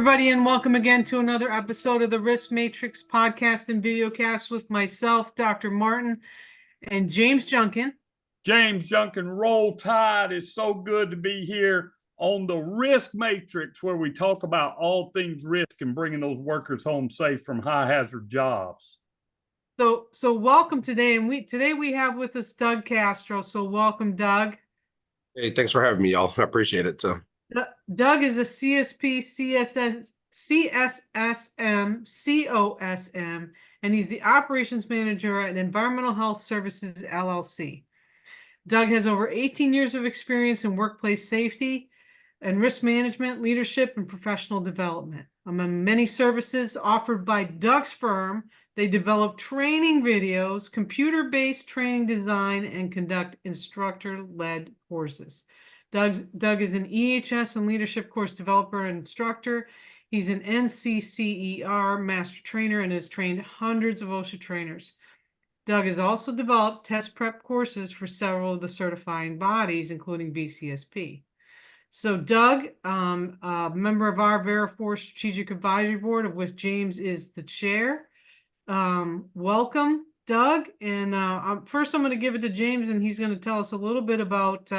everybody, and welcome again to another episode of the Risk Matrix podcast and videocast with myself, Dr. Martin, and James Junkin. James Junkin, roll tide. It's so good to be here on the Risk Matrix, where we talk about all things risk and bringing those workers home safe from high hazard jobs. So welcome today, and today we have with us Doug Castro. So welcome, Doug. Hey, thanks for having me, y'all. I appreciate it. Doug is a CSP, CSSM, COSM, and he's the operations manager at Environmental Health Services, LLC. Doug has over 18 years of experience in workplace safety and risk management, leadership, and professional development. Among many services offered by Doug's firm, they develop training videos, computer-based training design, and conduct instructor-led courses. Doug is an EHS and leadership course developer and instructor. He's an NCCER Master Trainer and has trained hundreds of OSHA trainers. Doug has also developed test prep courses for several of the certifying bodies, including BCSP. So Doug, a member of our Veriforce Strategic Advisory Board, of which James is the chair. Welcome, Doug. And first I'm going to give it to James, and he's going to tell us a little bit about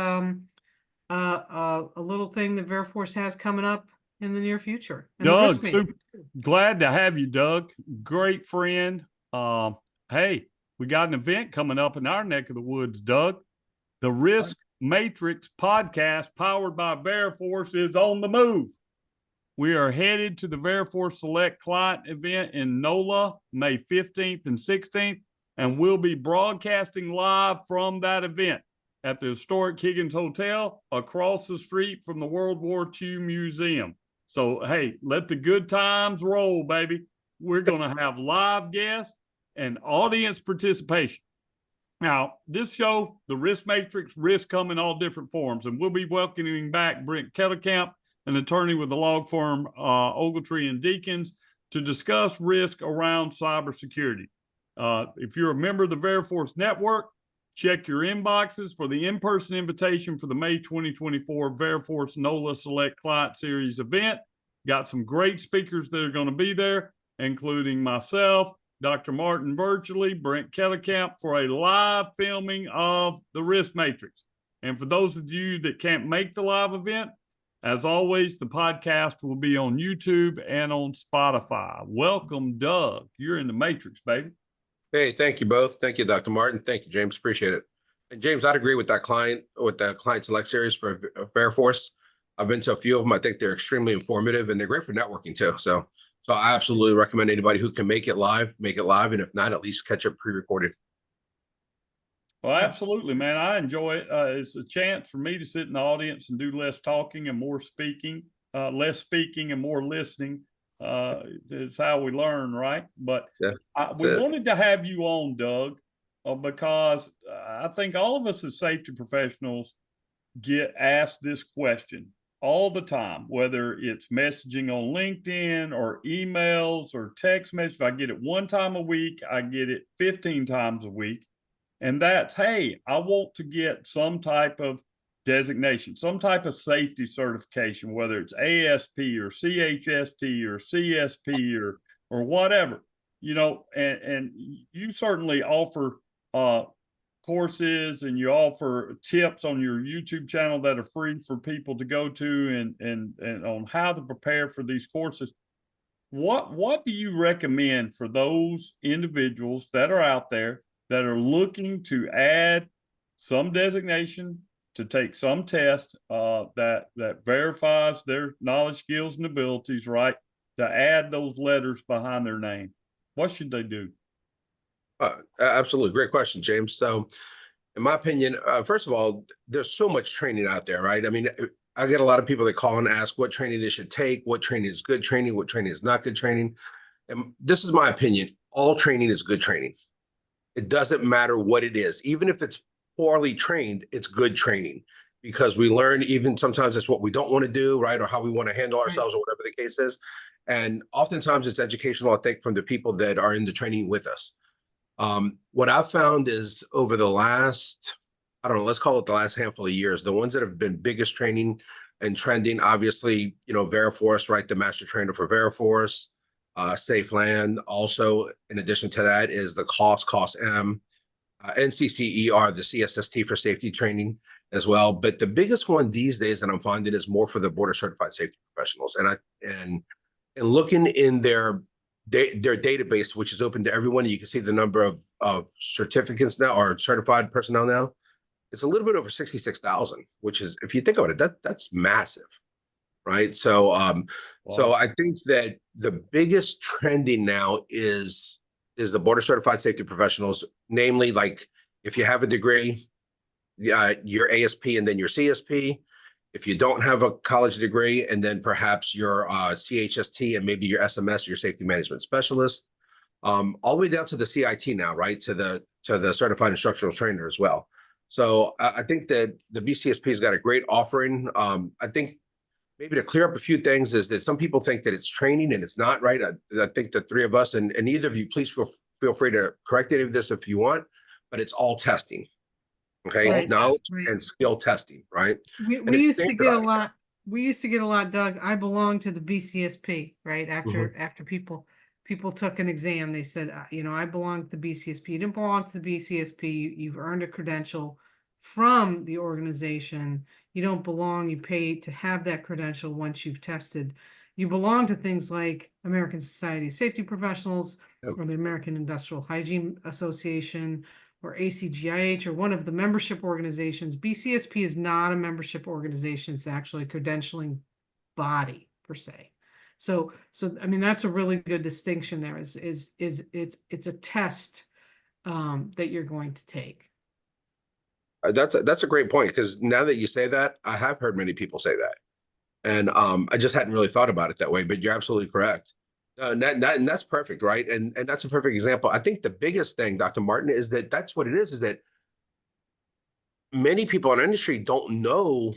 a little thing that Veriforce has coming up in the near future. Doug, super glad to have you, Doug. Great friend. Hey, we got an event coming up in our neck of the woods, Doug. The Risk Matrix podcast, powered by Veriforce, is on the move. We are headed to the Veriforce Select Client event in NOLA, May 15th and 16th, and we'll be broadcasting live from that event at the historic Higgins Hotel across the street from the World War II Museum. So, hey, let the good times roll, baby. We're going to have live guests and audience participation. Now, this show, the Risk Matrix, risk come in all different forms, and we'll be welcoming back Brent Kellerkamp, an attorney with the law firm Ogletree and Deakins, to discuss risk around cybersecurity. If you're a member of the Veriforce Network, check your inboxes for the in-person invitation for the May 2024 Veriforce NOLA Select Client Series event. Got some great speakers that are going to be there, including myself, Dr. Martin virtually, Brent Kellerkamp, for a live filming of the Risk Matrix. And for those of you that can't make the live event, as always, the podcast will be on YouTube and on Spotify. Welcome, Doug. You're in the Matrix, baby. Hey, thank you both. Thank you, Dr. Martin. Thank you, James. Appreciate it. And James, I'd agree with that client select series for Veriforce. I've been to a few of them. I think they're extremely informative, and they're great for networking too. So I absolutely recommend anybody who can make it live. And if not, at least catch it pre-recorded. Well, absolutely, man. I enjoy it. It's a chance for me to sit in the audience and do less talking and more speaking, less speaking and more listening. It's how we learn, right? But yeah, we wanted to have you on, Doug, because I think all of us as safety professionals get asked this question all the time, whether it's messaging on LinkedIn or emails or text message. I get it one time a week. I get it 15 times a week. And that's, hey, I want to get some type of designation, some type of safety certification, whether it's ASP or CHST or CSP or whatever, and you certainly offer courses, and you offer tips on your YouTube channel that are free for people to go to and on how to prepare for these courses. What do you recommend for those individuals that are out there that are looking to add some designation, to take some test that verifies their knowledge, skills, and abilities, right, to add those letters behind their name? What should they do? Absolutely. Great question, James. So in my opinion, first of all, there's so much training out there, right? I mean, I get a lot of people that call and ask what training they should take, what training is good training, what training is not good training. And this is my opinion. All training is good training. It doesn't matter what it is. Even if it's poorly trained, it's good training, because we learn, even sometimes it's what we don't want to do, right? Or how we want to handle ourselves, or whatever the case is. And oftentimes it's educational, I think, from the people that are in the training with us. What I've found is over the last, let's call it the last handful of years, the ones that have been biggest training and trending, obviously, Veriforce, right? The master trainer for Veriforce, Safe Land. Also, in addition to that, is the cost M, NCCER, the CSST for safety training as well. But the biggest one these days that I'm finding is more for the board of certified safety professionals. And looking in their database, which is open to everyone, you can see the number of certificates now, or certified personnel now. It's a little bit over 66,000, which is, if you think about it, that's massive, right? So, Wow. so I think that the biggest trending now is the board of certified safety professionals, namely, like, if you have a degree, your ASP and then your CSP. If you don't have a college degree, and then perhaps your CHST and maybe your SMS, your safety management specialist, all the way down to the CIT now, right? To the certified instructional trainer as well. So I think that the BCSP has got a great offering. I think maybe to clear up a few things is that some people think that it's training and it's not, right? I think the three of us, and either of you, please feel free to correct any of this if you want, but it's all testing. Okay, Right, it's knowledge right. and skill testing, right? We And it's used to get a standardized. lot. We used to get a lot, Doug. I belong to the BCSP, right? After people took an exam, they said, I belong to the BCSP. You didn't belong to the BCSP. You've earned a credential from the organization. You don't belong. You pay to have that credential once you've tested. You belong to things like American Society of Safety Professionals Yep. or the American Industrial Hygiene Association or ACGIH or one of the membership organizations. BCSP is not a membership organization. It's actually a credentialing body per se. So I mean, that's a really good distinction there. Is it's a test that you're going to take. That's a great point, because now that you say that, I have heard many people say that, and I just hadn't really thought about it that way. But you're absolutely correct. And that's perfect, right? And that's a perfect example. I think the biggest thing, Dr. Martin, is that that's what it is that many people in our industry don't know,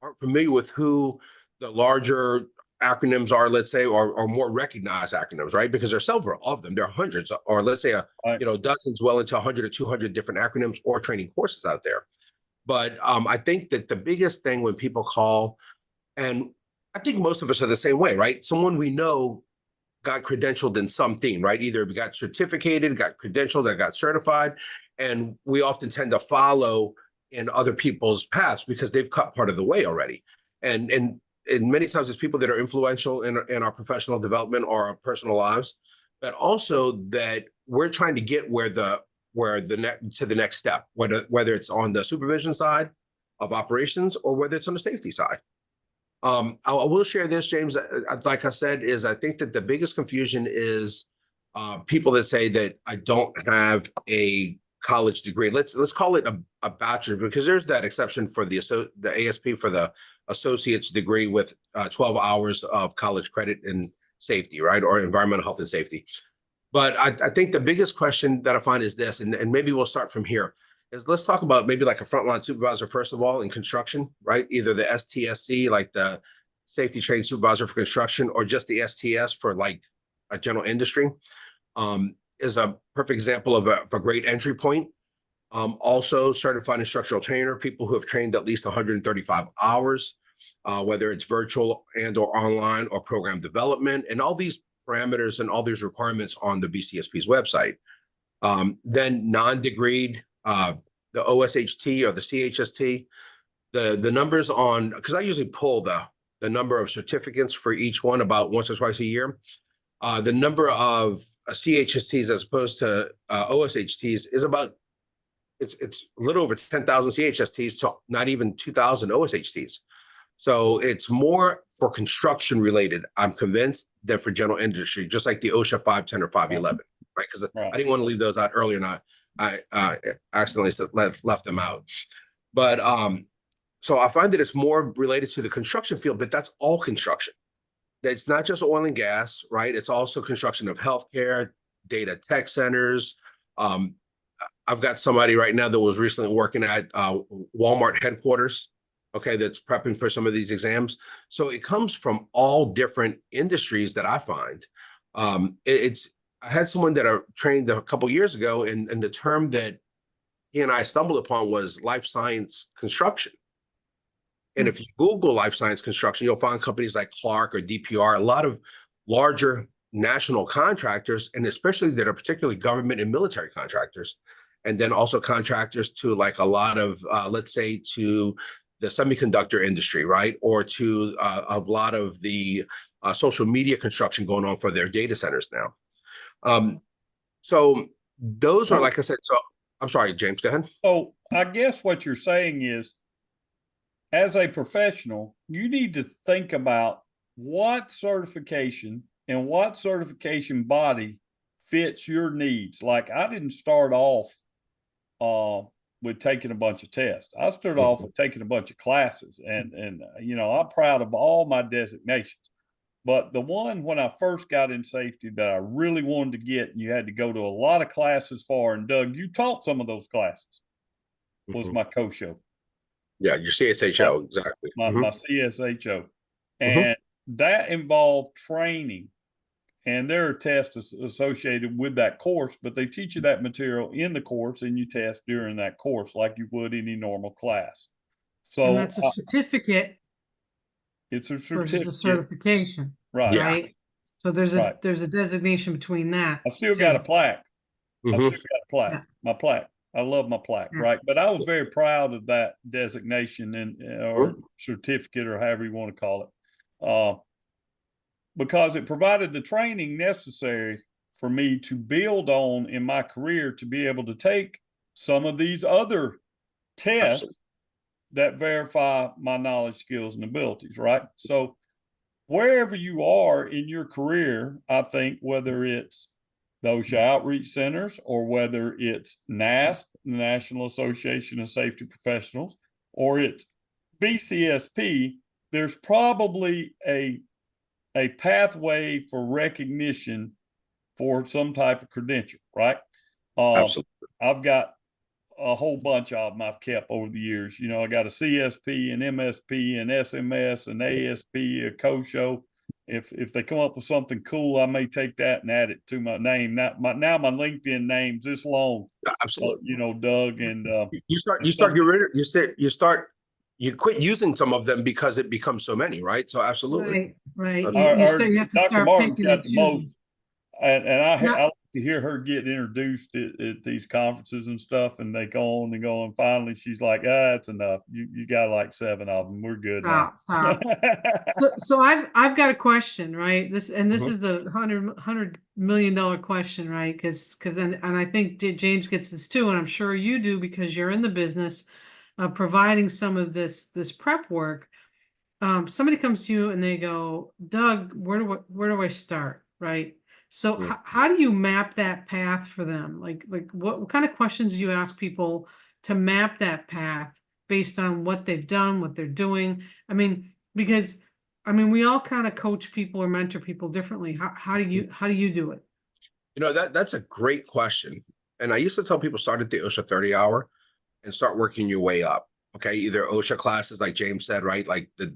aren't familiar with who the larger acronyms are, let's say, or more recognized acronyms, right? Because there's several of them. There are hundreds, or let's say, Right. Dozens, well into 100 or 200 different acronyms or training courses out there. But I think that the biggest thing when people call, and I think most of us are the same way, right? Someone we know got credentialed in something, right? Either got certificated, got credentialed, or got certified. And we often tend to follow in other people's paths because they've cut part of the way already. And many times it's people that are influential in our professional development or our personal lives, but also that we're trying to get to the next step, whether it's on the supervision side of operations or whether it's on the safety side. I will share this, James. Like I said, is I think that the biggest confusion is people that say that I don't have a college degree. Let's call it a bachelor, because there's that exception for the ASP for the associate's degree with 12 hours of college credit in safety, right, or environmental health and safety. But I think the biggest question that I find is this, and maybe we'll start from here, is let's talk about maybe like a frontline supervisor, first of all, in construction, right? Either the STSC, like the safety training supervisor for construction, or just the STS for like a general industry, is a perfect example of a great entry point. Also, certified instructional trainer, people who have trained at least 135 hours, whether it's virtual and or online or program development, and all these parameters and all these requirements on the BCSP's website. Then non-degreed, the OSHT or the CHST, the numbers on, because I usually pull the number of certificates for each one about once or twice a year. The number of CHSTs as opposed to OSHTs is about, it's a little over 10,000 CHSTs to not even 2,000 OSHTs. So it's more for construction related, I'm convinced, than for general industry, just like the OSHA 510 or 511, right? Because I didn't want to leave those out earlier, and I accidentally left them out. But so I find that it's more related to the construction field, but that's all construction. It's not just oil and gas, right? It's also construction of healthcare, data tech centers. I've got somebody right now that was recently working at Walmart headquarters, okay, that's prepping for some of these exams. So it comes from all different industries that I find. I had someone that I trained a couple years ago, and the term that he and I stumbled upon was life science construction. And if you Google life science construction, you'll find companies like Clark or DPR, a lot of larger national contractors, and especially that are particularly government and military contractors. And then also contractors to like a lot of, let's say, to the semiconductor industry, right? Or to a lot of the social media construction going on for their data centers now. So those are, like I said, so I'm sorry, James, go ahead. So I guess what you're saying is, as a professional, you need to think about what certification and what certification body fits your needs. Like, I didn't start off with taking a bunch of tests. I started off with taking a bunch of classes, and you know, I'm proud of all my designations. But the one when I first got in safety that I really wanted to get, and you had to go to a lot of classes for, and Doug, you taught some of those classes, was my CSHO. Yeah, your CSHO, exactly. My CSHO. And that involved training. And there are tests associated with that course, but they teach you that material in the course, and you test during that course like you would any normal class. So And that's a certificate it's a versus a certificate. certification, Right. Yeah. right? So there's a designation between that. I've still got a plaque. I've still got a plaque. Yeah. My plaque. I love my plaque, Yeah. right? But I was very proud of that designation and or certificate, or however you want to call it, because it provided the training necessary for me to build on in my career to be able to take some of these other tests that verify my knowledge, skills, and abilities, right? So wherever you are in your career, I think whether it's the OSHA Outreach Centers or whether it's NASP, the National Association of Safety Professionals, or it's BCSP, there's probably a pathway for recognition for some type of credential, right? Absolutely. I've got a whole bunch of them I've kept over the years. You know, I got a CSP, an MSP, an SMS, an ASP, a CSHO. If they come up with something cool, I may take that and add it to my name. Now my LinkedIn name's this long. Absolutely. You know, Doug, and you quit using some of them because it becomes so many, right? So absolutely. Right. You have to Dr. start Martin's picking got and the most. choosing. And I like to hear her get introduced at these conferences and stuff, and they go on and go, and finally she's like, that's enough. You got like 7 of them. We're good now. Stop. So I've got a question, right? This is the $100 million question, right? Because and I think James gets this too, and I'm sure you do because you're in the business of providing some of this prep work. Somebody comes to you and they go, Doug, where do I start, right? So how do you map that path for them? Like what kind of questions do you ask people to map that path based on what they've done, what they're doing? I mean, because we all kind of coach people or mentor people differently. How do you do it? You know, that's a great question. And I used to tell people start at the OSHA 30 hour and start working your way up. Okay, either OSHA classes, like James said, right? Like the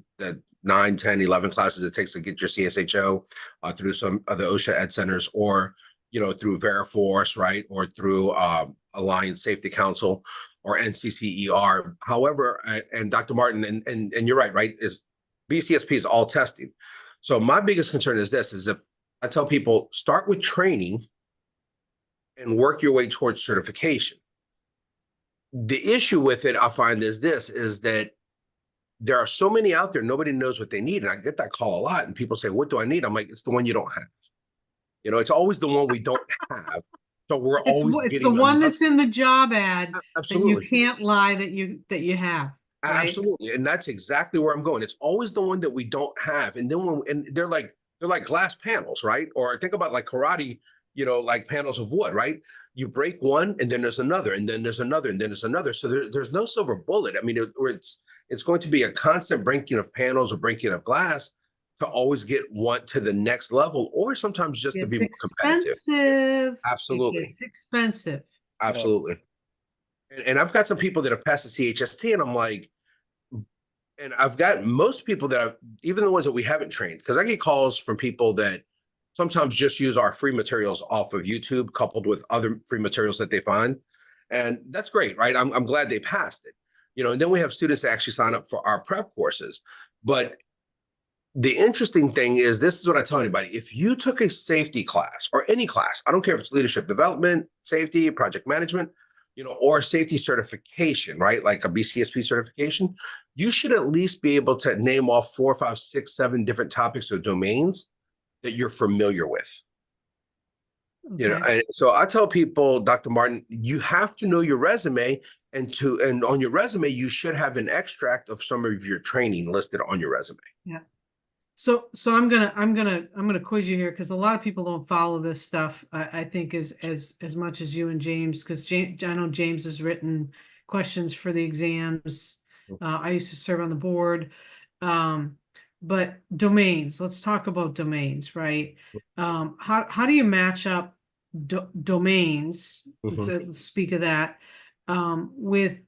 9, 10, 11 classes it takes to get your CSHO through some of the OSHA Ed Centers, or, you know, through Veriforce, right? Or through Alliance Safety Council or NCCER. However, and Dr. Martin, and you're right, is BCSP is all testing. So my biggest concern is this, is if I tell people start with training and work your way towards certification. The issue with it, I find, is that there are so many out there, nobody knows what they need. And I get that call a lot, and people say, what do I need? I'm like, it's the one you don't have. You know, it's always the one we don't have. So we're it's the one that's in the job ad. Absolutely. That you can't lie that you have. Right? Absolutely. And that's exactly where I'm going. It's always the one that we don't have. And then they're like glass panels, right? Or think about like karate, you know, like panels of wood, right? You break one, and then there's another, and then there's another, and then there's another. So there's no silver bullet. I mean, it's going to be a constant breaking of panels or breaking of glass to always get one to the next level, or sometimes just to be more competitive. Absolutely. It's expensive. Absolutely. And I've got some people that have passed the CHST, and I'm like, and I've got most people that even the ones that we haven't trained, because I get calls from people that sometimes just use our free materials off of YouTube coupled with other free materials that they find. And that's great, right? I'm glad they passed it. and then we have students that actually sign up for our prep courses. But the interesting thing is, this is what I tell anybody: if you took a safety class or any class, I don't care if it's leadership development, safety, project management, or safety certification, right? Like a BCSP certification, you should at least be able to name off 4, 5, 6, 7 different topics or domains that you're familiar with. Okay. And so I tell people, Dr. Martin, you have to know your resume, and on your resume, you should have an extract of some of your training listed on your resume. Yeah. So I'm gonna quiz you here, because a lot of people don't follow this stuff. I think as much as you and James, because I know James has written questions for the exams. I used to serve on the board. But domains, let's talk about domains, right? How do you match up domains? Let's speak of that, with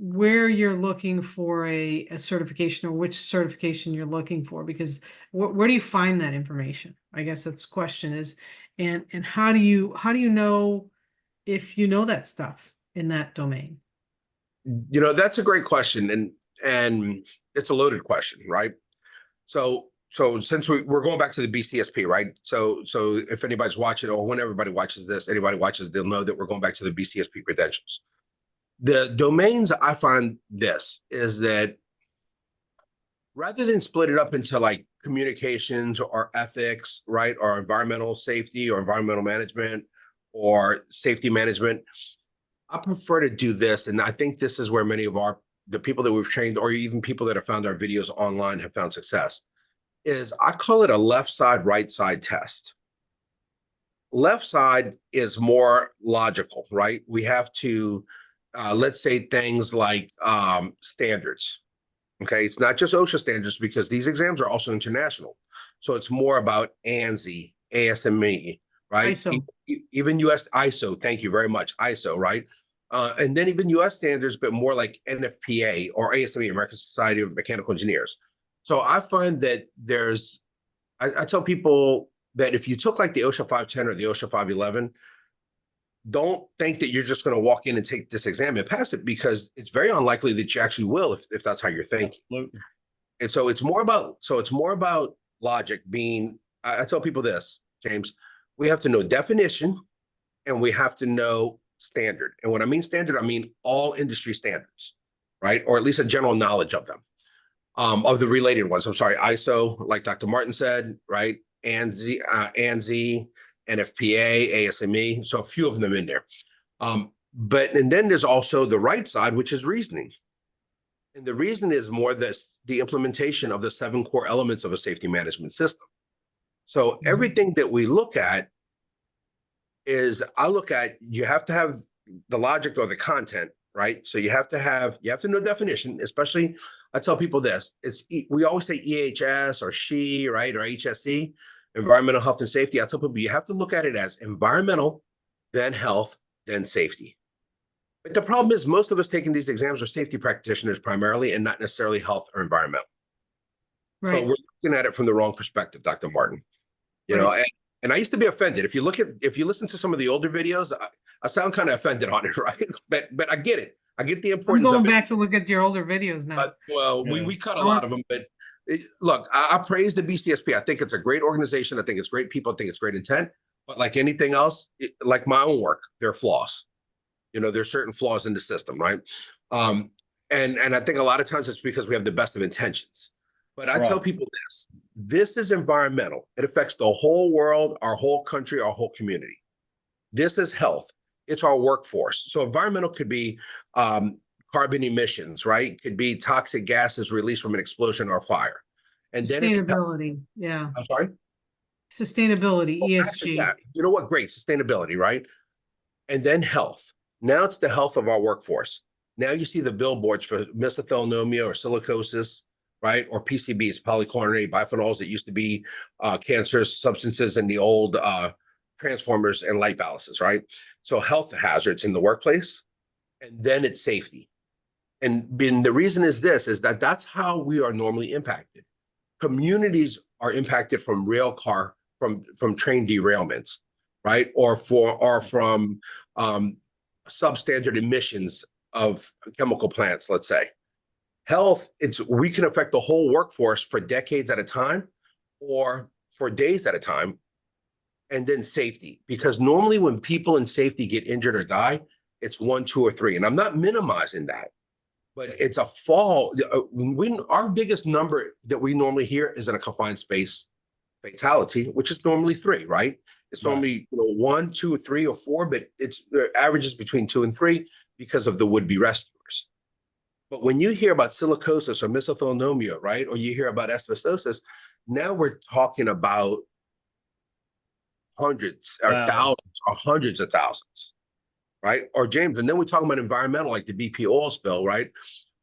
where you're looking for a certification, or which certification you're looking for, because where do you find that information? I guess that's the question is, and how do you know if you know that stuff in that domain? That's a great question, and it's a loaded question, right? So since we're going back to the BCSP, right? So if anybody's watching, or when everybody watches this, anybody watches, they'll know that we're going back to the BCSP credentials. The domains, I find this is that rather than split it up into like communications or ethics, right, or environmental safety or environmental management or safety management, I prefer to do this. And I think this is where many of the people that we've trained, or even people that have found our videos online, have found success, is I call it a left side, right side test. Left side is more logical, right? We have to, let's say things like standards. Okay, it's not just OSHA standards, because these exams are also international. So it's more about ANSI, ASME, right? ISO. Even US ISO, thank you very much, ISO, right? And then even US standards, but more like NFPA or ASME, American Society of Mechanical Engineers. So I find that I tell people that if you took like the OSHA 510 or the OSHA 511, don't think that you're just going to walk in and take this exam and pass it, because it's very unlikely that you actually will, if that's how you're thinking. Absolutely. And so it's more about logic being, I tell people this, James, we have to know definition, and we have to know standard. And when I mean standard, I mean all industry standards, right? Or at least a general knowledge of them, of the related ones. I'm sorry, ISO, like Dr. Martin said, right? ANSI, NFPA, ASME, so a few of them in there. And then there's also the right side, which is reasoning. And the reason is more the implementation of the 7 core elements of a safety management system. So everything that we look at you have to have the logic or the content, right? So you have to know definition, especially, I tell people this, we always say EHS or SHE, right? Or HSE, environmental health and safety. I tell people you have to look at it as environmental, then health, then safety. But the problem is, most of us taking these exams are safety practitioners primarily, and not necessarily health or environmental. Right. So we're looking at it from the wrong perspective, Dr. Martin. And I used to be offended. If you listen to some of the older videos, I sound kind of offended on it, right? But I get it. I get the importance of it. I'm going back to look at your older videos now. We cut a lot of them, but look, I praise the BCSP. I think it's a great organization. I think it's great people. I think it's great intent. But like anything else, like my own work, there are flaws. There's certain flaws in the system, right? And I think a lot of times it's because we have the best of intentions. But I tell people this is environmental. It affects the whole world, our whole country, our whole community. This is health. It's our workforce. So environmental could be carbon emissions, right? Could be toxic gases released from an explosion or fire. And then it's sustainability. Yeah. I'm sorry? Sustainability, ESG. Yeah. You know what? Great. Sustainability, right? And then health. Now it's the health of our workforce. Now you see the billboards for mesothelioma or silicosis, right? Or PCBs, polychlorinated biphenyls, that used to be cancerous substances in the old transformers and light balances, right? So health hazards in the workplace, and then it's safety. And the reason is that's how we are normally impacted. Communities are impacted from from train derailments, right? Or from substandard emissions of chemical plants, let's say. Health, we can affect the whole workforce for decades at a time or for days at a time. And then safety, because normally when people in safety get injured or die, it's 1, 2, or 3. And I'm not minimizing that, but it's a fall. Our biggest number that we normally hear is in a confined space fatality, which is normally 3, right? It's normally 1, 2, 3, or 4, but it's averages between 2 and 3 because of the would-be rescuers. But when you hear about silicosis or mesothelioma, right, or you hear about asbestosis, now we're talking about hundreds or thousands or hundreds of thousands, right? Or James, and then we're talking about environmental, like the BP oil spill, right?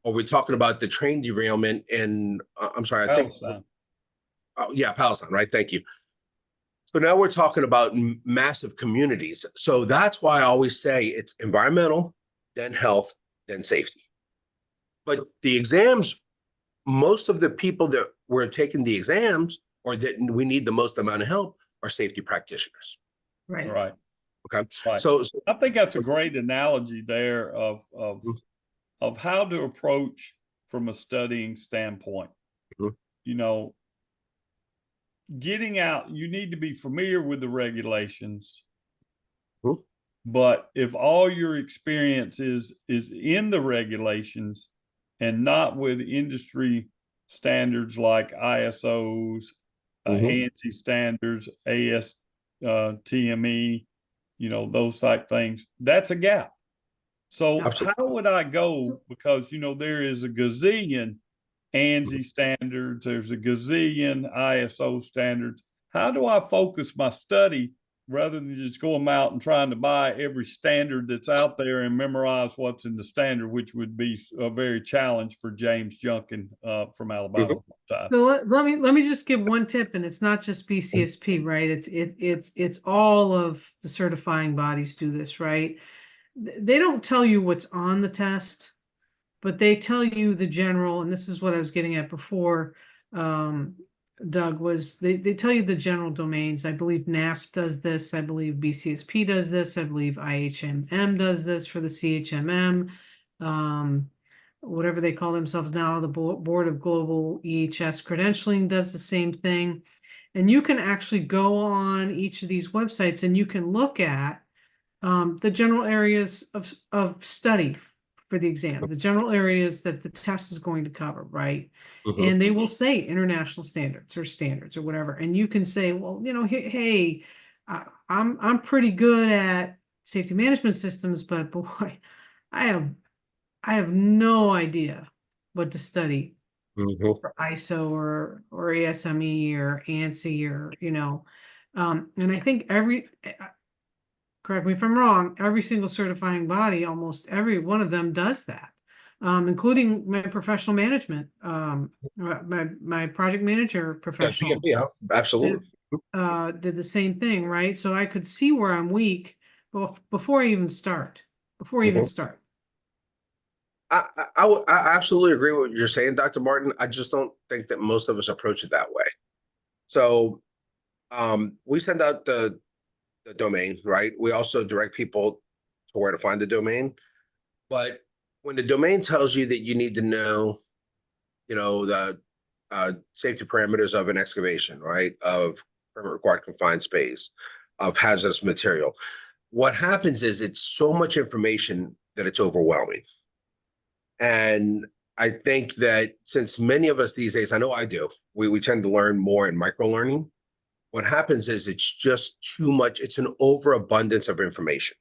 Or we're talking about the train derailment in, I'm sorry, I think, Palestine, right? Thank you. So now we're talking about massive communities. So that's why I always say it's environmental, then health, then safety. But the exams, most of the people that were taking the exams or that we need the most amount of help are safety practitioners. Right. Right. Okay. Right. So I think that's a great analogy there of how to approach from a studying standpoint. You know, getting out, you need to be familiar with the regulations. But if all your experience is in the regulations and not with industry standards like ISOs, ANSI standards, TME, you know, those type things, that's a gap. So how would I go? Because, you know, there is a gazillion ANSI standards, there's a gazillion ISO standards. How do I focus my study rather than just going out and trying to buy every standard that's out there and memorize what's in the standard, which would be a very challenge for James Junkin from Alabama. So let me just give one tip, and it's not just BCSP, right? It's all of the certifying bodies do this, right? They don't tell you what's on the test, but they tell you the general, and this is what I was getting at before, Doug, was they tell you the general domains. I believe NASP does this. I believe BCSP does this. I believe IHMM does this for the CHMM. Whatever they call themselves now, the Board of Global EHS Credentialing does the same thing. And you can actually go on each of these websites and you can look at the general areas of study for the exam, the general areas that the test is going to cover, right? And they will say international standards or whatever. And you can say, well, you know, hey, I'm pretty good at safety management systems, but boy, I have no idea what to study for ISO or ASME or ANSI or, you know, and I think correct me if I'm wrong, every single certifying body, almost every one of them does that, including my professional management, my project manager professional. Yeah, absolutely. Did the same thing, right? So I could see where I'm weak before I even start. I absolutely agree with what you're saying, Dr. Martin. I just don't think that most of us approach it that way. So we send out the domain, right? We also direct people to where to find the domain. But when the domain tells you that you need to know, you know, the safety parameters of an excavation, right? Of permit required confined space, of hazardous material. What happens is it's so much information that it's overwhelming. And I think that since many of us these days, I know I do, we tend to learn more in micro learning. What happens is it's just too much. It's an overabundance of information.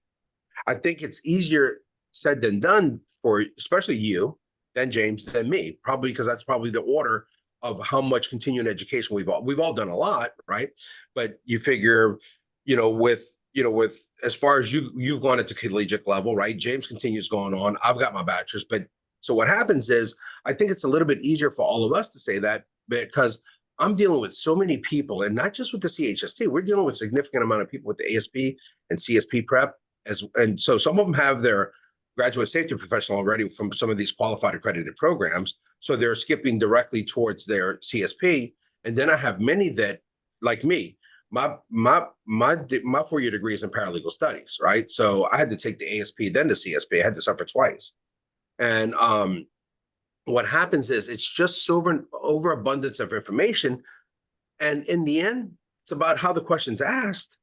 I think it's easier said than done for especially you, then James, then me, probably because that's probably the order of how much continuing education we've all done a lot, right? But you figure, with as far as you've gone at the collegiate level, right? James continues going on. I've got my bachelor's, but so what happens is I think it's a little bit easier for all of us to say that because I'm dealing with so many people, and not just with the CHST. We're dealing with a significant amount of people with the ASP and CSP prep, and so some of them have their graduate safety professional already from some of these qualified accredited programs, so they're skipping directly towards their CSP. And then I have many that, like me, my 4-year degree is in paralegal studies, right? So I had to take the ASP, then the CSP. I had to suffer twice. And what happens is it's just overabundance of information. And in the end, it's about how the question's asked.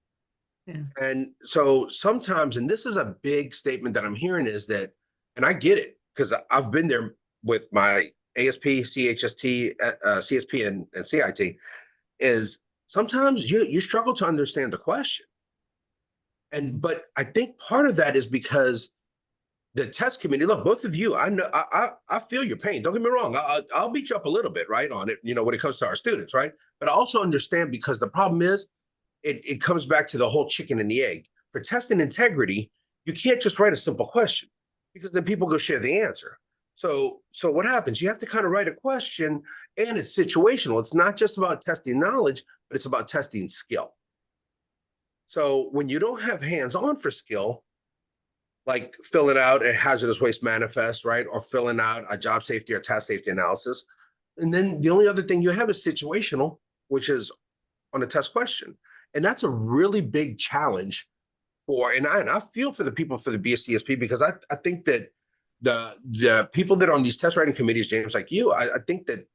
Yeah. And so sometimes, and this is a big statement that I'm hearing, is that, and I get it, because I've been there with my ASP, CHST, CSP, and CIT, is sometimes you struggle to understand the question. But I think part of that is because the test committee, look, both of you, I know, I feel your pain. Don't get me wrong. I'll beat you up a little bit, right, on it, when it comes to our students, right? But I also understand, because the problem is, it comes back to the whole chicken and the egg. For testing integrity, you can't just write a simple question, because then people go share the answer. So what happens? You have to kind of write a question, and it's situational. It's not just about testing knowledge, but it's about testing skill. So when you don't have hands-on for skill, like filling out a hazardous waste manifest, right? Or filling out a job safety or task safety analysis. And then the only other thing you have is situational, which is on a test question. And that's a really big challenge and I feel for the people for the BSCSP, because I think that the people that are on these test writing committees, James, like you, I think that,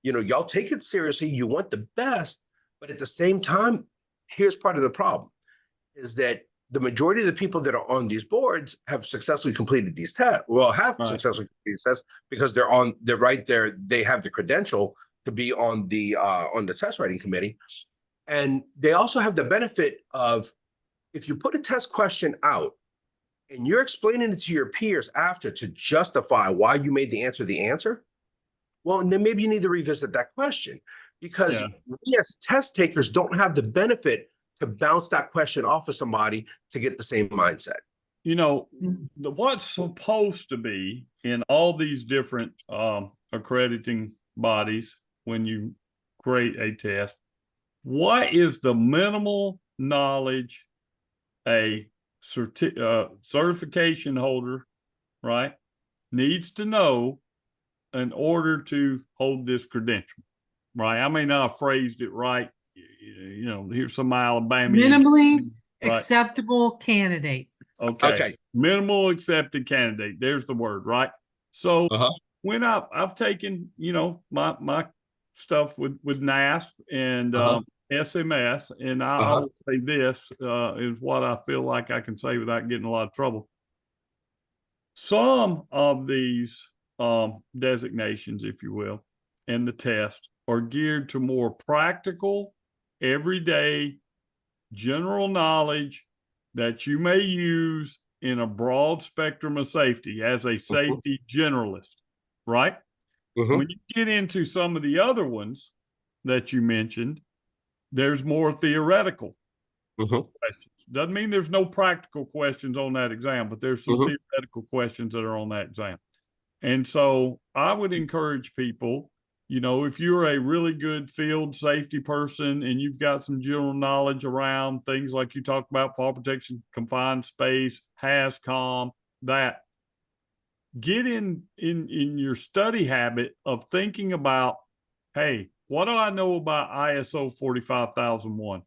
y'all take it seriously. You want the best, but at the same time, here's part of the problem, is that the majority of the people that are on these boards have successfully completed these tests. Well, have Right. successfully completed tests, because they're right there. They have the credential to be on the test writing committee. And they also have the benefit of, if you put a test question out and you're explaining it to your peers after to justify why you made the answer, well, and then maybe you need to revisit that question, because we as test takers don't have the benefit to bounce that question off of somebody to get the same mindset. What's supposed to be in all these different accrediting bodies when you create a test, what is the minimal knowledge a certification holder, right, needs to know in order to hold this credential, right? I may not have phrased it right. Here's some Alabama. Minimally right? acceptable candidate. Okay. Minimal accepted candidate. There's the word, right? So when I've taken, my stuff with NASP and SMS, and I will say this is what I feel like I can say without getting a lot of trouble. Some of these designations, if you will, and the test are geared to more practical, everyday, general knowledge that you may use in a broad spectrum of safety as a safety generalist, right? When you get into some of the other ones that you mentioned, there's more theoretical questions. Doesn't mean there's no practical questions on that exam, but there's some theoretical questions that are on that exam. And so I would encourage people, if you're a really good field safety person and you've got some general knowledge around things like you talked about, fall protection, confined space, HAZCOM, that, get in your study habit of thinking about, hey, what do I know about ISO 45001?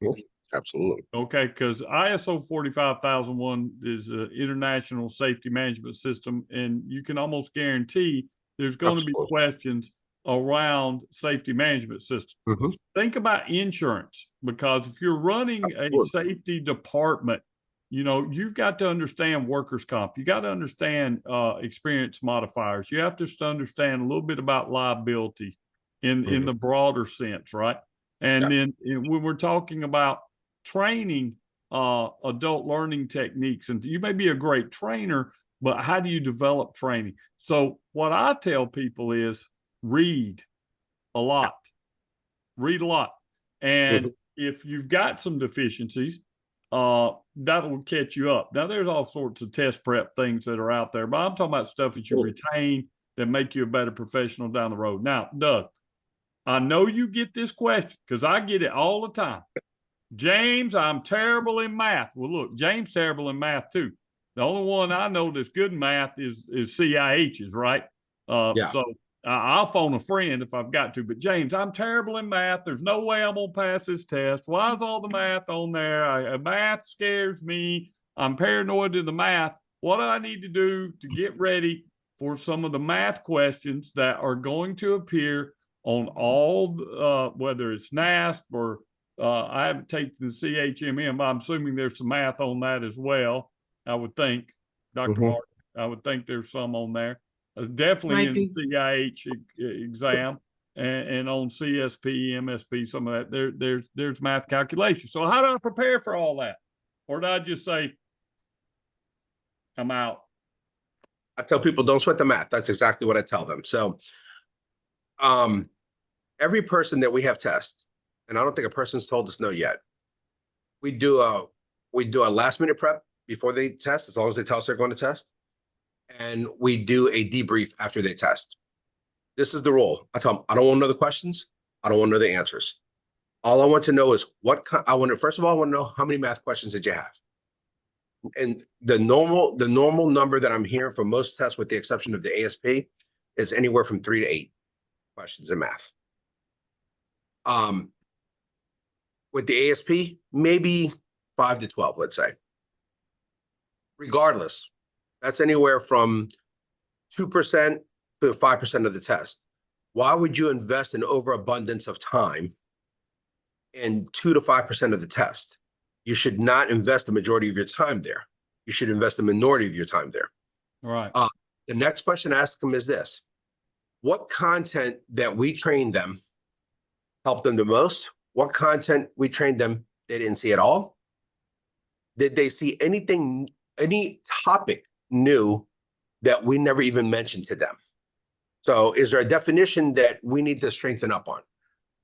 Absolutely. Okay, because ISO 45001 is an international safety management system, and you can almost guarantee there's going to be questions around safety management system. Think about insurance, because if you're running a safety department, you've got to understand workers' comp. You got to understand experience modifiers. You have to understand a little bit about liability in the broader sense, right? And then when we're talking about training adult learning techniques, and you may be a great trainer, but how do you develop training? So what I tell people is read a lot. And if you've got some deficiencies, that'll catch you up. Now, there's all sorts of test prep things that are out there, but I'm talking about stuff that you retain that make you a better professional down the road. Now, Doug, I know you get this question because I get it all the time. James, I'm terrible in math. Well, look, James terrible in math too. The only one I know that's good in math is CIH's, right? So I'll phone a friend if I've got to. But James, I'm terrible in math. There's no way I'm gonna pass this test. Why is all the math on there? Math scares me. I'm paranoid to the math. What do I need to do to get ready for some of the math questions that are going to appear on all, whether it's NASP or I haven't taken the CHMM. I'm assuming there's some math on that as well. I would think, Dr. Martin, I would think there's some on there. Definitely Might in be. the CIH exam and on CSP, MSP, some of that. There's math calculation. So how do I prepare for all that? Or did I just say, I'm out? I tell people don't sweat the math. That's exactly what I tell them. So every person that we have test, and I don't think a person's told us no yet, we do a last minute prep before they test, as long as they tell us they're going to test. And we do a debrief after they test. This is the rule. I tell them, I don't want to know the questions. I don't want to know the answers. All I want to know is first of all, I want to know how many math questions did you have? And the normal number that I'm hearing for most tests, with the exception of the ASP, is anywhere from 3 to 8 questions in math. With the ASP, maybe 5 to 12, let's say. Regardless, that's anywhere from 2% to 5% of the test. Why would you invest an overabundance of time in 2 to 5% of the test? You should not invest the majority of your time there. You should invest the minority of your time there. Right. The next question I ask them is this: what content that we trained them helped them the most? What content we trained them they didn't see at all? Did they see anything, any topic new that we never even mentioned to them? So is there a definition that we need to strengthen up on?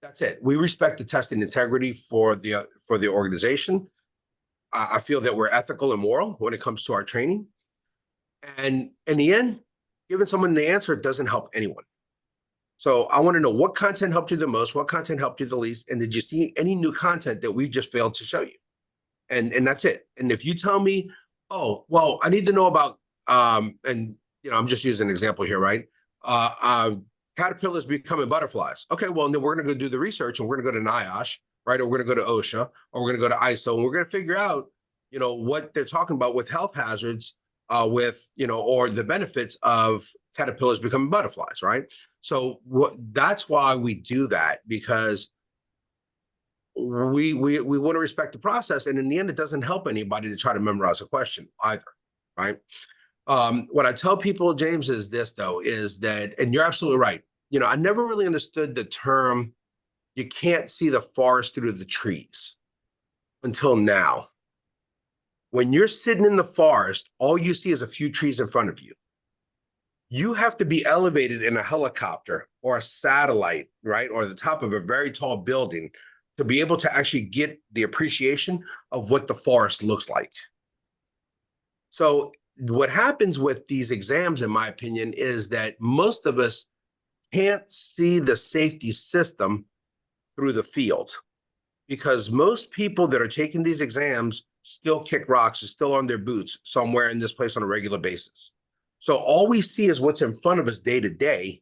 That's it. We respect the testing integrity for the organization. I feel that we're ethical and moral when it comes to our training. And in the end, giving someone the answer doesn't help anyone. So I want to know what content helped you the most, what content helped you the least, and did you see any new content that we just failed to show you? And that's it. And if you tell me, oh, well, I need to know about, and I'm just using an example here, right? Caterpillars becoming butterflies. Okay, well, then we're going to go do the research, and we're going to go to NIOSH, right? Or we're going to go to OSHA, or we're going to go to ISO, and we're going to figure out, what they're talking about with health hazards, or the benefits of caterpillars becoming butterflies, right? So that's why we do that, because we want to respect the process, and in the end, it doesn't help anybody to try to memorize a question either, right? What I tell people, James, is this, though, is that, and you're absolutely right. I never really understood the term, you can't see the forest through the trees, until now. When you're sitting in the forest, all you see is a few trees in front of you. You have to be elevated in a helicopter or a satellite, right? Or the top of a very tall building to be able to actually get the appreciation of what the forest looks like. So what happens with these exams, in my opinion, is that most of us can't see the safety system through the field, because most people that are taking these exams still kick rocks, are still on their boots somewhere in this place on a regular basis. So all we see is what's in front of us day to day,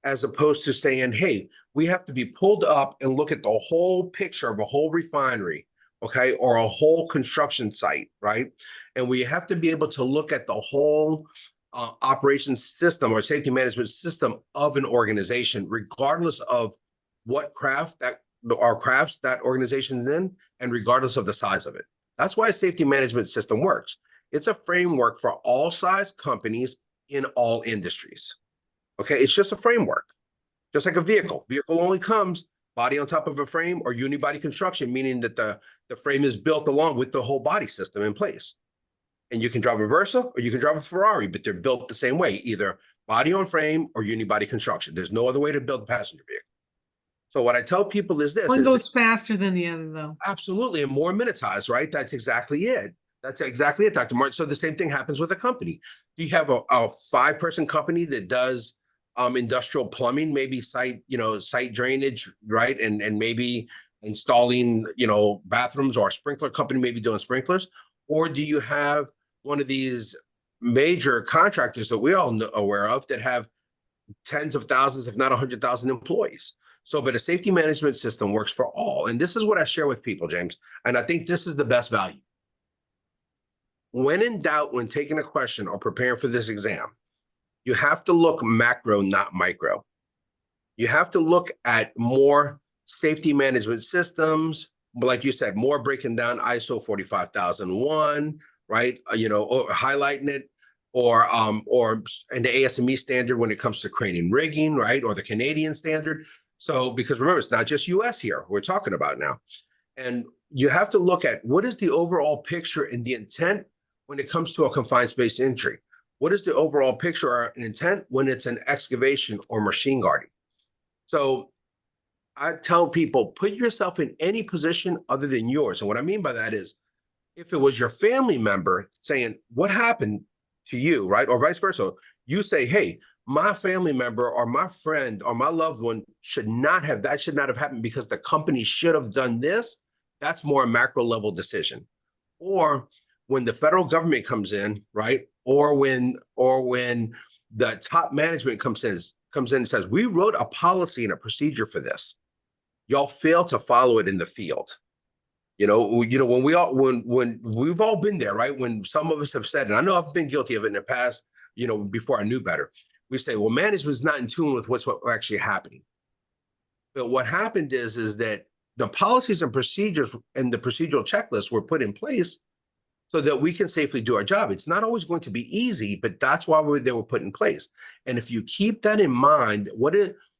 as opposed to saying, hey, we have to be pulled up and look at the whole picture of a whole refinery, okay, or a whole construction site, right? And we have to be able to look at the whole operations system or safety management system of an organization, regardless of what crafts that organization is in, and regardless of the size of it. That's why a safety management system works. It's a framework for all size companies in all industries. Okay, it's just a framework, just like a vehicle. Vehicle only comes body on top of a frame, or unibody construction, meaning that the frame is built along with the whole body system in place. And you can drive a Versa or you can drive a Ferrari, but they're built the same way, either body on frame or unibody construction. There's no other way to build a passenger vehicle. So what I tell people is this. One goes faster than the other, though. Absolutely, and more minutized, right? That's exactly it. That's exactly it, Dr. Martin. So the same thing happens with a company. You have a 5-person company that does industrial plumbing, maybe site drainage, right? And maybe installing, bathrooms, or a sprinkler company maybe doing sprinklers. Or do you have one of these major contractors that we all know, aware of, that have tens of thousands, if not 100,000 employees? So, but a safety management system works for all. And this is what I share with people, James. And I think this is the best value. When in doubt, when taking a question or preparing for this exam, You have to look macro, not micro. You have to look at more safety management systems, like you said, more breaking down ISO 45001, right? Or highlighting it, or in the ASME standard when it comes to crane and rigging, right? Or the Canadian standard. So, because remember, it's not just US here we're talking about now. And you have to look at what is the overall picture and the intent when it comes to a confined space entry. What is the overall picture or an intent when it's an excavation or machine guarding? So I tell people, put yourself in any position other than yours. And what I mean by that is, if it was your family member saying, what happened to you, right? Or vice versa, you say, hey, my family member or my friend or my loved one should not have happened because the company should have done this. That's more a macro level decision. Or when the federal government comes in, right? Or when the top management comes in and says, we wrote a policy and a procedure for this. Y'all fail to follow it in the field. When we've all been there, right? When some of us have said, and I know I've been guilty of it in the past, before I knew better, we say, well, management's not in tune with what's actually happening. But what happened is that the policies and procedures and the procedural checklists were put in place so that we can safely do our job. It's not always going to be easy, but that's why they were put in place. And if you keep that in mind, what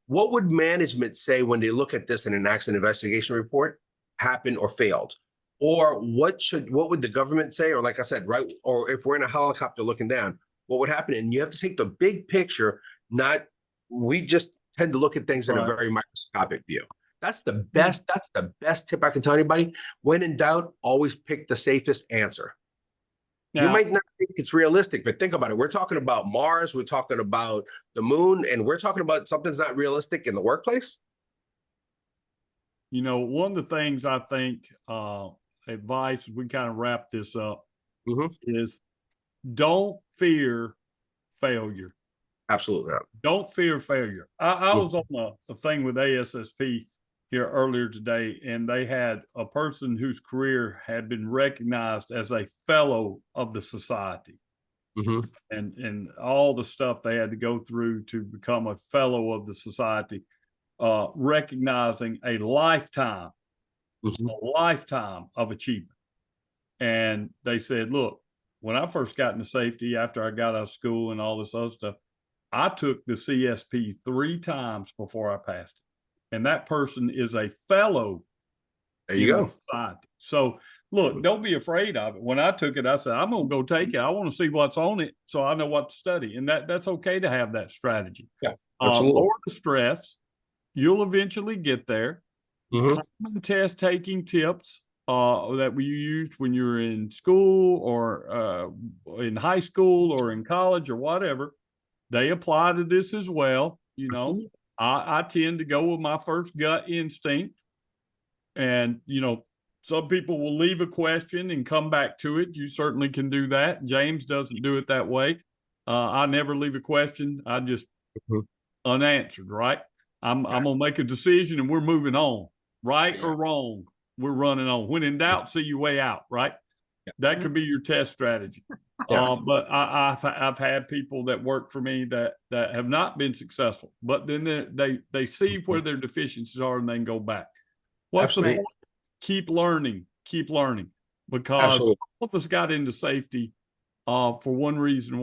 would management say when they look at this in an accident investigation report? Happened or failed? Or what would the government say? Or like I said, right? Or if we're in a helicopter looking down, what would happen? And you have to take the big picture, we just tend to look at things in a very microscopic view. That's the best tip I can tell anybody. When in doubt, always pick the safest answer. Now, you might not think it's realistic, but think about it. We're talking about Mars, we're talking about the moon, and we're talking about something's not realistic in the workplace. One of the things I think, advice, we kind of wrap this up, is don't fear failure. Absolutely not. Don't fear failure. I was on a thing with ASSP here earlier today, and they had a person whose career had been recognized as a fellow of the society. And all the stuff they had to go through to become a fellow of the society, recognizing a lifetime of achievement. And they said, look, when I first got into safety, after I got out of school and all this other stuff, I took the CSP 3 times before I passed it. And that person is a fellow there you go. Society. So look, don't be afraid of it. When I took it, I said, I'm going to go take it. I want to see what's on it so I know what to study. And that's okay to have that strategy. Yeah, absolutely. Lower the stress. You'll eventually get there. Common test taking tips that you used when you're in school or in high school or in college or whatever, they apply to this as well. I tend to go with my first gut instinct. And, some people will leave a question and come back to it. You certainly can do that. James doesn't do it that way. I never leave a question. I just unanswered, right? I'm going to make a decision and we're moving on. Right or wrong, we're running on. When in doubt, see your way out, right? That could be your test strategy. But I've had people that work for me that have not been successful, but then they see where their deficiencies are and then go back. What's the point? Keep learning, because all of us got into safety for one reason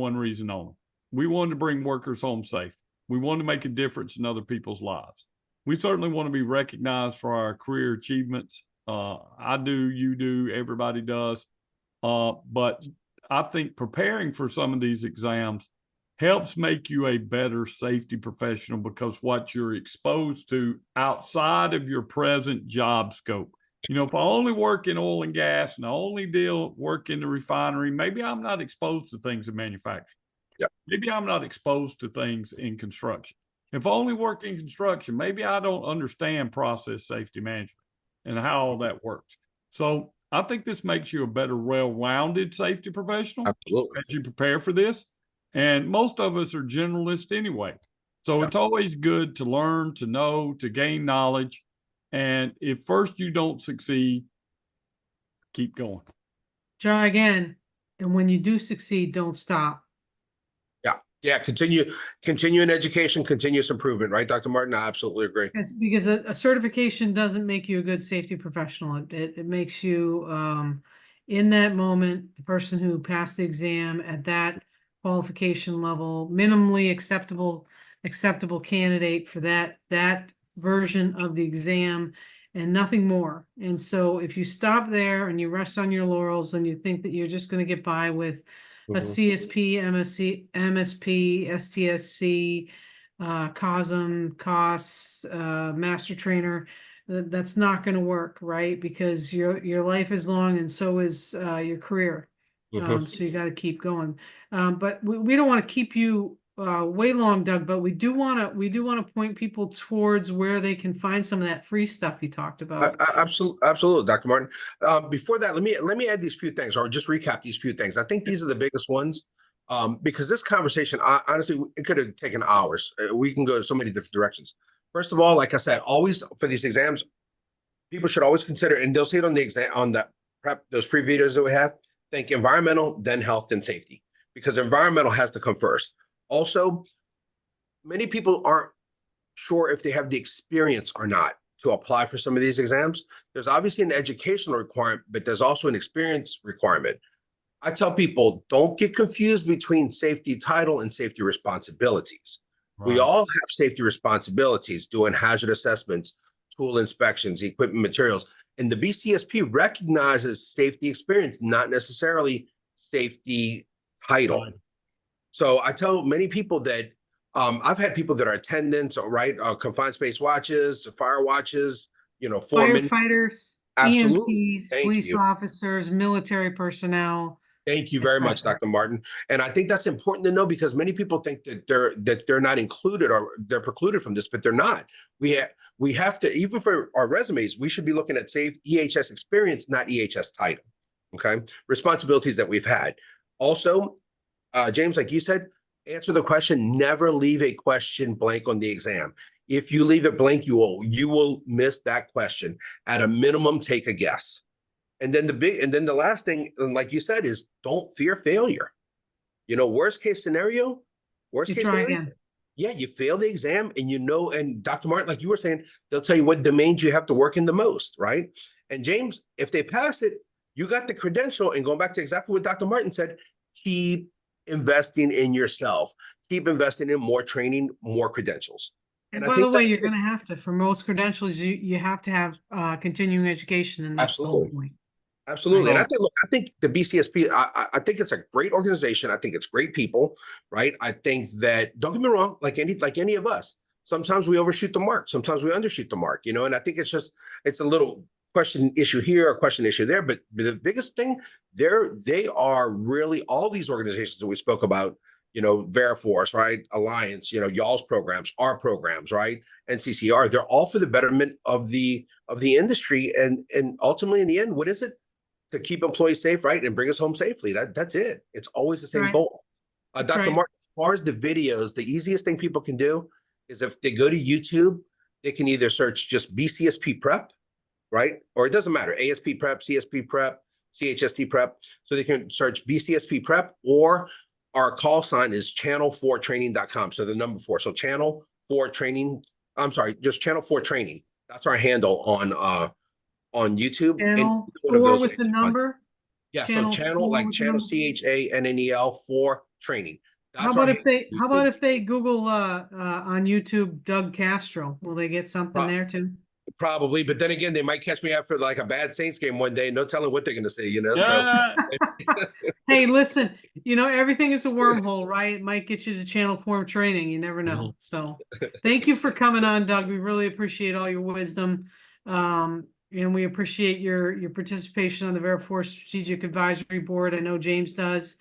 only. We wanted to bring workers home safe. We wanted to make a difference in other people's lives. We certainly want to be recognized for our career achievements. I do, you do, everybody does. But I think preparing for some of these exams helps make you a better safety professional, because what you're exposed to outside of your present job scope. If I only work in oil and gas and I only work in the refinery, maybe I'm not exposed to things in manufacturing. Maybe I'm not exposed to things in construction. If I only work in construction, maybe I don't understand process safety management and how all that works. So I think this makes you a better, well-rounded safety professional as you prepare for this. And most of us are generalists anyway. So it's always good to learn, to know, to gain knowledge. And if first you don't succeed, keep going. Try again. And when you do succeed, don't stop. Yeah, Yeah, continue in education, continuous improvement, right, Dr. Martin? I absolutely agree. Because a certification doesn't make you a good safety professional. It makes you, in that moment, the person who passed the exam at that qualification level, minimally acceptable candidate for that version of the exam and nothing more. And so if you stop there and you rest on your laurels and you think that you're just going to get by with a Mhm. CSP, MSP, STSC, COSM, COS, Master Trainer, that's not going to work, right? Because your life is long and so is your career. Mhm. So you got to keep going. But we don't want to keep you way long, Doug. But we do want to point people towards where they can find some of that free stuff you talked about. Absolutely, Dr. Martin. Before that, let me add these few things, or just recap these few things. I think these are the biggest ones, because this conversation, honestly, it could have taken hours. We can go so many different directions. First of all, like I said, always for these exams, people should always consider, and they'll see it on the exam on the prep, those pre-videos that we have. Think environmental, then health, then safety, because environmental has to come first. Also, many people aren't sure if they have the experience or not to apply for some of these exams. There's obviously an educational requirement, but there's also an experience requirement. I tell people, don't get confused between safety title and safety responsibilities. We Right. all have safety responsibilities, doing hazard assessments, tool inspections, equipment materials. And the BCSP recognizes safety experience, not necessarily safety title. Right. So I tell many people that I've had people that are attendants, right? Confined space watches, fire watches, foremen. Firefighters, Absolutely. EMTs, Thank police you. officers, military personnel, Thank you very much, etc. Dr. Martin. And I think that's important to know, because many people think that they're not included or they're precluded from this, but they're not. We have to, even for our resumes, we should be looking at safe EHS experience, not EHS title. Okay. Responsibilities that we've had. Also, James, like you said, answer the question. Never leave a question blank on the exam. If you leave it blank, you will miss that question. At a minimum, take a guess. And then the last thing, and like you said, is don't fear failure. Worst case scenario, worst You case try scenario, again. yeah, you fail the exam, and Dr. Martin, like you were saying, they'll tell you what domains you have to work in the most, right? And James, if they pass it, you got the credential. And going back to exactly what Dr. Martin said, keep investing in yourself, keep investing in more training, more credentials. And And I by the think way, that's you're going to have to, for most credentials, you have to have continuing education, and that's the whole absolutely. point, Absolutely. right? And I So, think, look, I think the BCSP, I think it's a great organization. I think it's great people, right? I think that, don't get me wrong, like any of us, sometimes we overshoot the mark, sometimes we undershoot the mark, and I think it's a little question issue here, a question issue there. But the biggest thing, they are really, all these organizations that we spoke about, Veriforce, right? Alliance, y'all's programs, our programs, right? NCCR, they're all for the betterment of the industry. And ultimately in the end, what is it? To keep employees safe, right, and bring us home safely. That's it. It's always the same Right. goal. That's Dr. right. Martin, as far as the videos, the easiest thing people can do is if they go to YouTube, they can either search just BCSP prep, right? Or it doesn't matter, ASP prep, CSP prep, CHST prep. So they can search BCSP prep, or our call sign is channel4training.com. So the number 4. So channel 4 training. I'm sorry, just channel 4 training. That's our handle on YouTube, and Channel one of 4 those. with the number. Yeah, so Channel channel, 4 like with the channel number. CHANNEL for training. How That's our about handle if they on how about YouTube. if they Google on YouTube Doug Castro? Will they get something Pro- there too? Probably, but then again, they might catch me after like a bad Saints game one day. No telling what they're going to say. So yeah, Hey, listen, everything is a wormhole, right? It might get you to Channel 4 training. You never know. So thank you for coming on, Doug. We really appreciate all your wisdom. And we appreciate your participation on the Veriforce Strategic Advisory Board. I know James does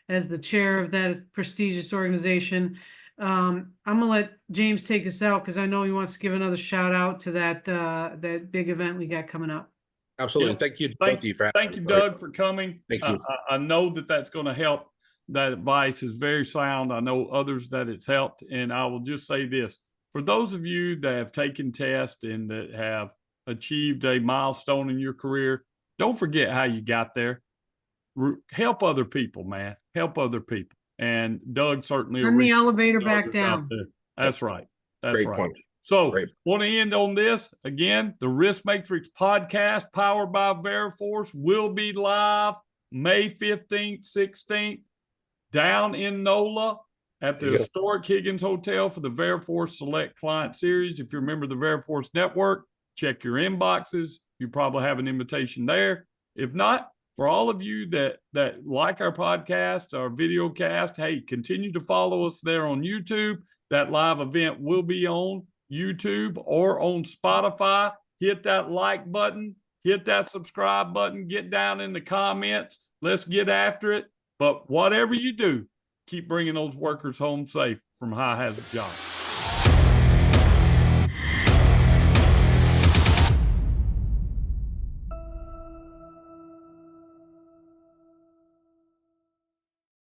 as the chair of that prestigious organization. I'm gonna let James take us out because I know he wants to give another shout out to that big event we got coming up. absolutely. yeah. Thank you to both Thank, of you for thank having you, me. Doug, for coming. Thank you. I know that that's going to help. That advice is very sound. I know others that it's helped. And I will just say this, for those of you that have taken tests and that have achieved a milestone in your career, don't forget how you got there. Help other people, man. Help other people. And Doug certainly Send the elevator Doug back is out down. there. That's right. That's Great right. point. So Great. want to end on this again. The Risk Matrix podcast powered by Veriforce will be live May 15th, 16th down in NOLA at the historic Higgins Hotel for the Veriforce Select Client Series. If you remember the Veriforce Network, check your inboxes. You probably have an invitation there. If not, for all of you that like our podcast, our video cast, hey, continue to follow us there on YouTube. That live event will be on YouTube or on Spotify. Hit that like button, hit that subscribe button, get down in the comments. Let's get after it. But whatever you do, keep bringing those workers home safe from high hazard jobs.